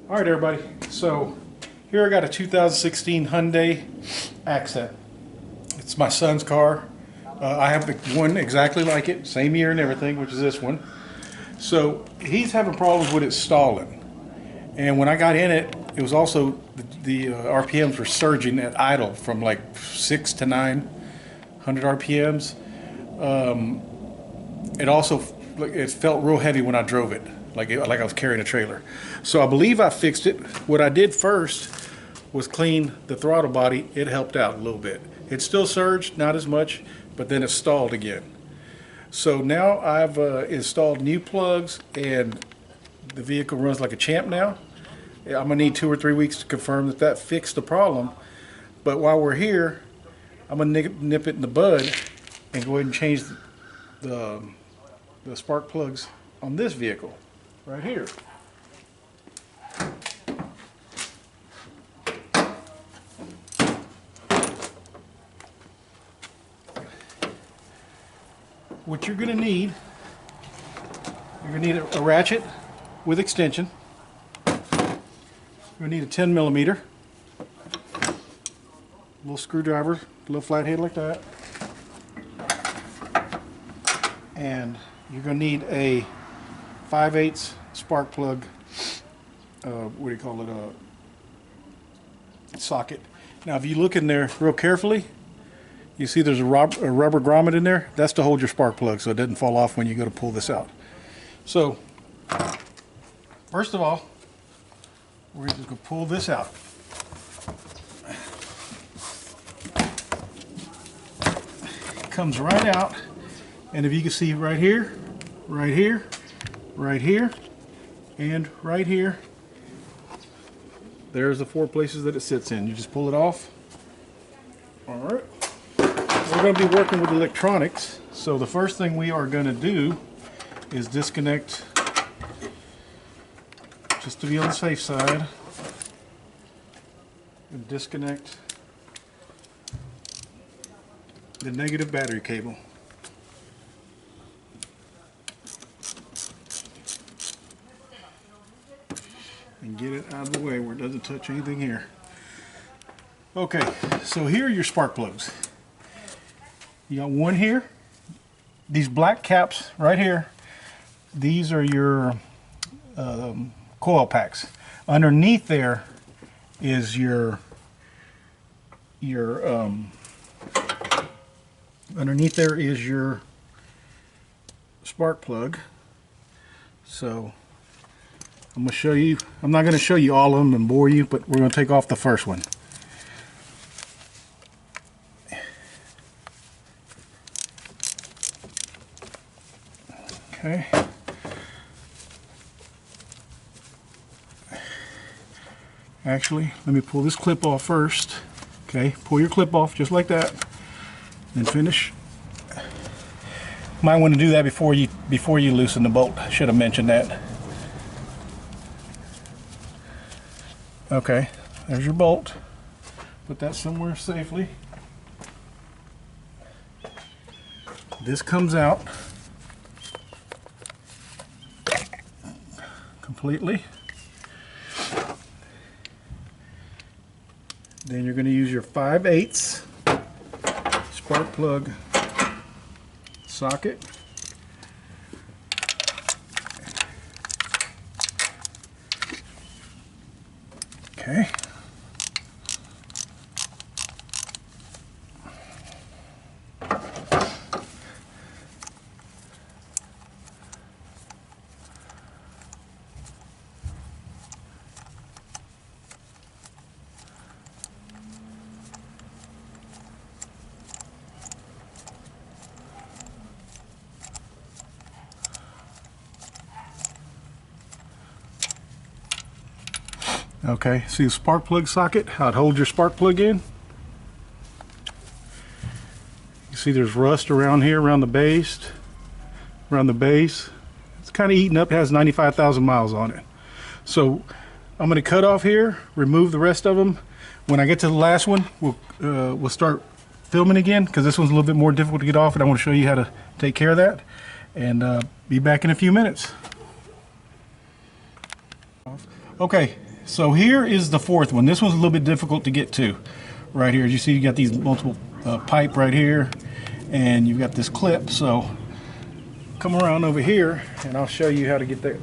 All right, everybody. So here I got a 2016 Hyundai Accent. It's my son's car. I have the one exactly like it, same year and everything, which is this one. So he's having problems with it stalling. And when I got in it, it was also the RPMs were surging at idle from like 6 to 900 RPMs. It felt real heavy when I drove it, like I was carrying a trailer. So I believe I fixed it. What I did first was clean the throttle body. It helped out a little bit. It still surged, not as much, but then it stalled again. So now I've installed new plugs and the vehicle runs like a champ now. I'm gonna need 2 or 3 weeks to confirm that that fixed the problem. But while we're here, I'm gonna nip it in the bud and go ahead and change the spark plugs on this vehicle right here. What you're gonna need, a ratchet with extension. You're gonna need a 10 millimeter, a little screwdriver, a little flathead like that, and you're gonna need a 5/8 spark plug. What do you call it? Socket. Now, if you look in there real carefully, you see there's a rubber grommet in there. That's to hold your spark plug so it doesn't fall off when you go to pull this out. So, first of all, we're just going to pull this out. It comes right out, and if you can see right here, right here, right here, and right here, there's the 4 places that it sits in. You just pull it off. All right. We're going to be working with electronics, so the first thing we are going to do is disconnect, just to be on the safe side, and disconnect the negative battery cable. And get it out of the way where it doesn't touch anything here. Okay, so here are your spark plugs. You got one here. These black caps right here, these are your coil packs. Underneath there is your spark plug. So I'm gonna show you. I'm not gonna show you all of them and bore you, but we're gonna take off the first one. Okay. Actually, let me pull this clip off first. Okay, pull your clip off just like that, then finish. Might want to do that before you loosen the bolt. I should have mentioned that. Okay, there's your bolt. Put that somewhere safely. This comes out completely. Then you're going to use your 5/8 spark plug socket. Okay. Okay, see the spark plug socket, how it holds your spark plug in? You see there's rust around here, around the base. It's kind of eaten up, it has 95,000 miles on it. So I'm going to cut off here, remove the rest of them. When I get to the last one, we'll start filming again, because this one's a little bit more difficult to get off, and I want to show you how to take care of that. And be back in a few minutes. Okay, So here is the fourth one. This one's a little bit difficult to get to. Right here, as you see, you got these multiple pipe right here, and you've got this clip. So come around over here, and I'll show you how to get there.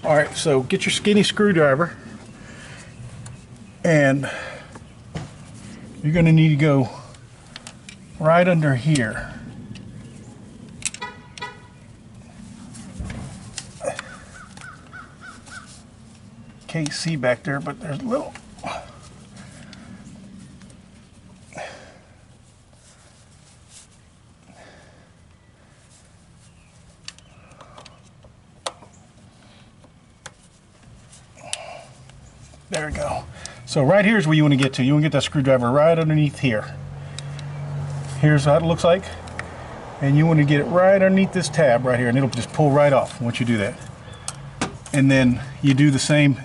All right, so get your skinny screwdriver, and you're going to need to go right under here. Can't see back there, but there's a little. There we go. So right here is where you want to get to. You want to get that screwdriver right underneath here. Here's how it looks like. And you want to get it right underneath this tab right here, and it'll just pull right off once you do that. And then you do the same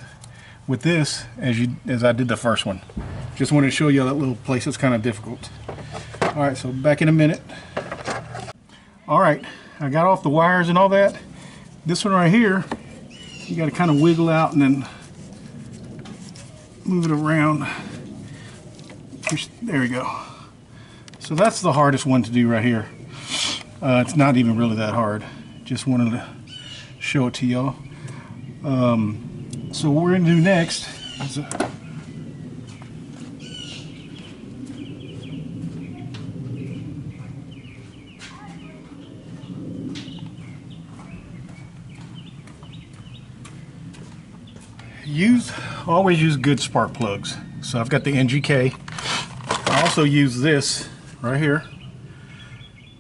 with this as I did the first one. Just wanted to show you that little place that's kind of difficult. All right, so back in a minute. All right, I got off the wires and all that. This one right here, you got to kind of wiggle out and then move it around. There we go. So that's the hardest one to do right here. It's not even really that hard. Just wanted to show it to y'all. So what we're going to do next is always use good spark plugs. So I've got the NGK. I also use this right here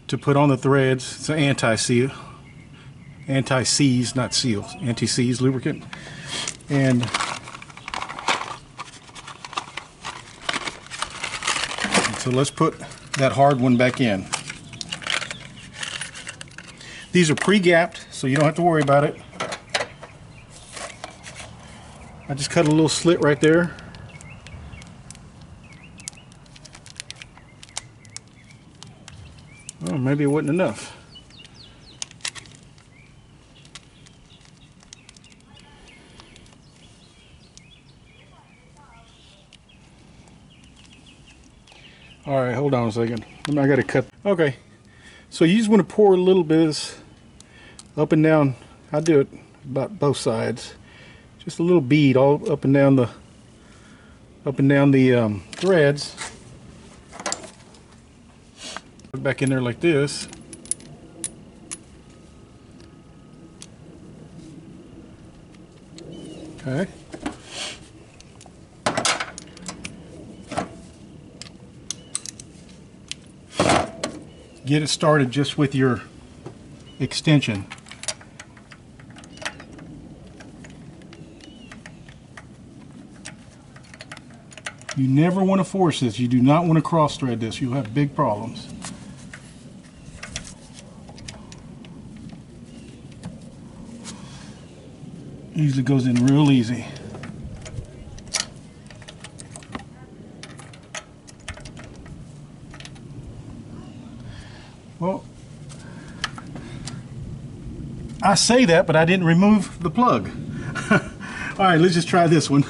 to put on the threads. It's an anti-seal, anti-seize, not seals, anti-seize lubricant. And so let's put that hard one back in. These are pre-gapped, so you don't have to worry about it. I just cut a little slit right there. Oh, maybe it wasn't enough. All right, hold on a second. I got to cut. Okay, so you just want to pour a little bit of this up and down. I do it about both sides. Just a little bead all up and down the threads. Put it back in there like this. Okay. Get it started just with your extension. You never want to force this. You do not want to cross thread this. You'll have big problems. Usually goes in real easy. Well, I say that, but I didn't remove the plug. All right, let's just try this one.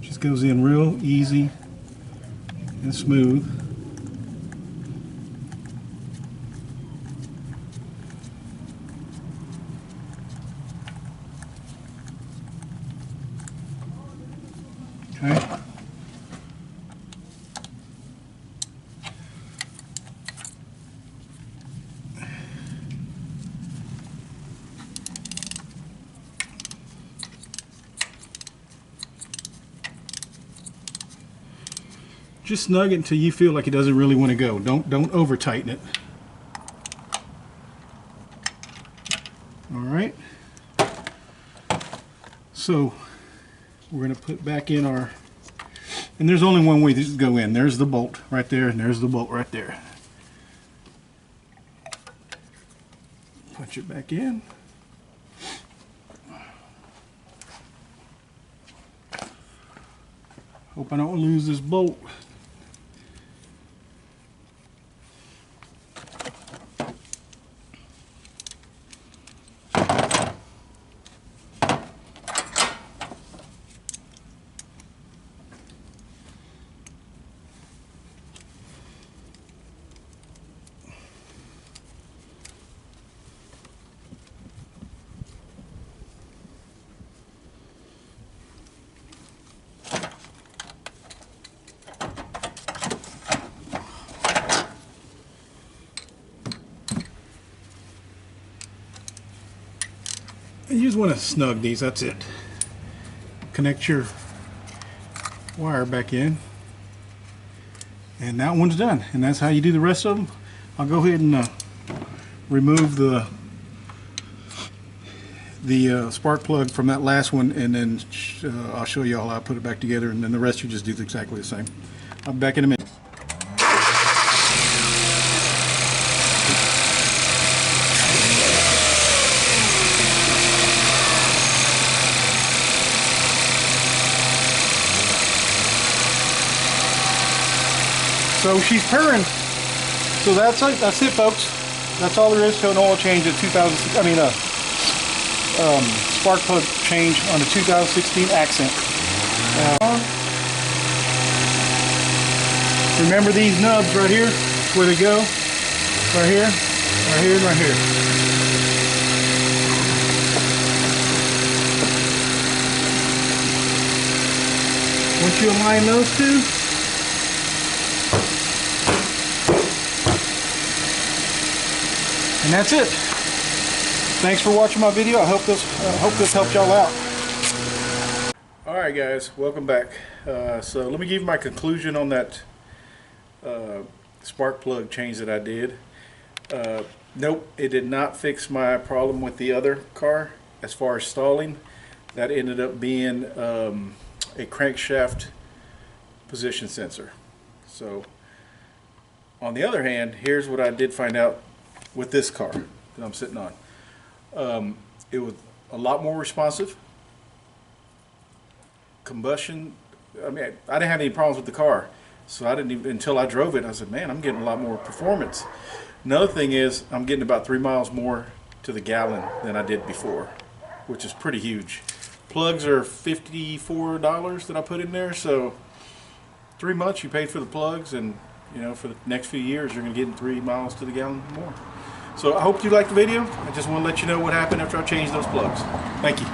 Just goes in real easy and smooth. Okay. Just snug it until you feel like it doesn't really want to go. Don't over tighten it. All right. So we're going to put back in our, and there's only one way to go in. There's the bolt right there, and there's the bolt right there. Punch it back in. Hope I don't lose this bolt. you just want to snug these, that's it. Connect your wire back in, and that one's done, and that's how you do the rest of them. I'll go ahead and remove the spark plug from that last one, and then I'll show you all how I put it back together, and then the rest you just do exactly the same. I'll be back in a minute. So she's purring. So that's it, folks. That's all there is to an oil change at spark plug change on the 2016 Accent. Remember these nubs right here, where they go? Right here, right here, and right here. Once you align those two, and that's it. Thanks for watching my video. I hope this helped y'all out. Alright guys, welcome back. So let me give you my conclusion on that spark plug change that I did. Nope, it did not fix my problem with the other car as far as stalling. That ended up being a crankshaft position sensor. So on the other hand, here's what I did find out with this car that I'm sitting on. It was a lot more responsive. Combustion, I mean, I didn't have any problems with the car, so I didn't even, until I drove it, I said, man, I'm getting a lot more performance. Another thing is, I'm getting about 3 miles more to the gallon than I did before, which is pretty huge. Plugs are $54 that I put in there, so 3 months you paid for the plugs, and you know, for the next few years you're going to get 3 miles to the gallon more. So I hope you liked the video. I just want to let you know what happened after I changed those plugs. Thank you.